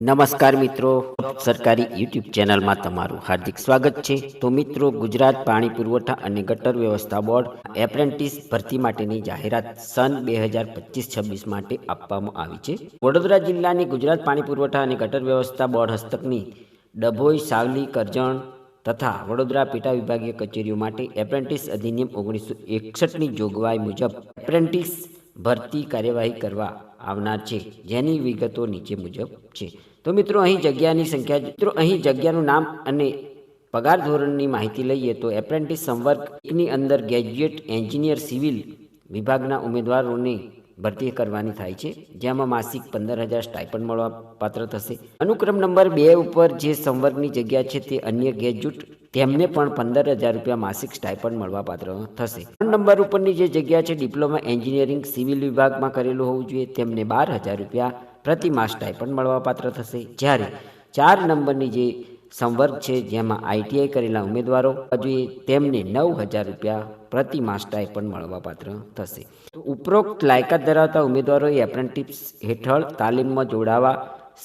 નમસ્કાર મિત્રો, સરકારી યુટ્યુબ ચેનલમાં તમારું હાર્દિક સ્વાગત છે. તો મિત્રો, ગુજરાત પાણી પુરવઠા અને ગટર વ્યવસ્થા બોર્ડ એપ્રેન્ટિસ ભરતી માટેની જાહેરાત સન 2025-26 માટે આપવામાં આવી છે. વડોદરા જિલ્લાની ગુજરાત પાણી પુરવઠા અને ગટર વ્યવસ્થા બોર્ડ હસ્તકની ડભોઈ, સાવલી, કરજણ તથા વડોદરા પેટા વિભાગીય કચેરીઓ માટે એપ્રેન્ટિસ અધિનિયમ 1961ની જોગવાઈ મુજબ એપ્રેન્ટિસ ભરતી કાર્યવાહી કરવા આવનાર છે, જેની વિગતો નીચે મુજબ છે. તો મિત્રો, અહીં જગ્યાનું નામ અને પગાર ધોરણની માહિતી લઈએ તો એપ્રેન્ટિસ સંવર્ગની અંદર ગ્રેજ્યુએટ એન્જિનિયર સિવિલ વિભાગના ઉમેદવારોને ભરતી કરવાની થાય છે, જેમાં માસિક 15,000 સ્ટાઇપન્ડ મળવા પાત્ર થશે. અનુક્રમ નંબર 2 ઉપર જે સંવર્ગની જગ્યા છે તે અન્ય ગ્રેજ્યુએટ તેમને પણ 15,000 રૂપિયા માસિક સ્ટાઇપન્ડ મળવા પાત્ર થશે. 3 નંબર ઉપરની જે જગ્યા છે ડિપ્લોમા એન્જિનિયરિંગ સિવિલ વિભાગમાં કરેલું હોવું જોઈએ તેમને 12,000 રૂપિયા પ્રતિ માસ સ્ટાઇપન્ડ મળવા પાત્ર થશે. જ્યારે 4 નંબરની જે સંવર્ગ છે જેમાં આઈટીઆઈ કરેલા ઉમેદવારો જોઈએ તેમને 9,000 રૂપિયા પ્રતિ માસ સ્ટાઇપન્ડ મળવા પાત્ર થશે. ઉપરોક્ત લાયકાત ધરાવતા ઉમેદવારોએ એપ્રેન્ટિસ હેઠળ તાલીમમાં જોડાવા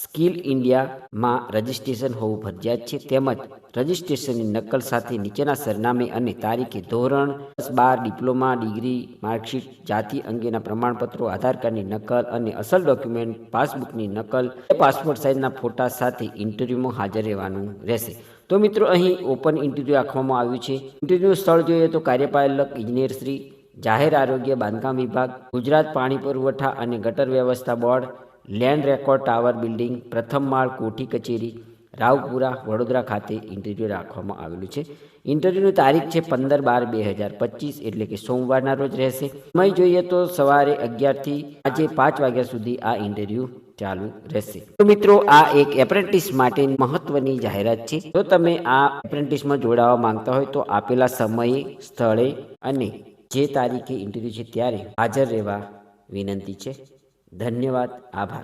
સ્કિલ ઇન્ડિયામાં રજિસ્ટ્રેશન હોવું ફરજિયાત છે. તેમજ રજિસ્ટ્રેશનની નકલ સાથે નીચેના સરનામે અને તારીખે ધોરણ 10-12 ડિપ્લોમા ડિગ્રી માર્કશીટ, જાતિ અંગેના પ્રમાણપત્રો, આધાર કાર્ડની નકલ અને અસલ ડોક્યુમેન્ટ, પાસબુકની નકલ, પાસપોર્ટ સાઇઝના ફોટા સાથે ઇન્ટરવ્યુમાં હાજર રહેવાનું રહેશે. તો મિત્રો, અહીં ઓપન ઇન્ટરવ્યૂ રાખવામાં આવ્યું છે. ઇન્ટરવ્યૂ સ્થળ જોઈએ તો કાર્યપાલક ઇજનેર શ્રી, જાહેર આરોગ્ય બાંધકામ વિભાગ, ગુજરાત પાણી પુરવઠા અને ગટર વ્યવસ્થા board, land record tower building, પ્રથમ માળ, કોઠી કચેરી, રાવપુરા, વડોદરા ખાતે ઇન્ટરવ્યૂ રાખવામાં આવેલું છે. ઇન્ટરવ્યૂની તારીખ છે 15/12/2025 એટલે કે સોમવારના રોજ રહેશે. સમય જોઈએ તો સવારે 11 થી આજે 5 વાગ્યા સુધી આ ઇન્ટરવ્યૂ ચાલુ રહેશે. તો મિત્રો, આ એક એપ્રેન્ટિસ માટે મહત્વની જાહેરાત છે. જો તમે આ એપ્રેન્ટિસમાં જોડાવા માંગતા હોય તો આપેલા સમયે, સ્થળે અને જે તારીખે ઇન્ટરવ્યૂ છે ત્યારે હાજર રહેવા વિનંતી છે. ધન્યવાદ, આભાર.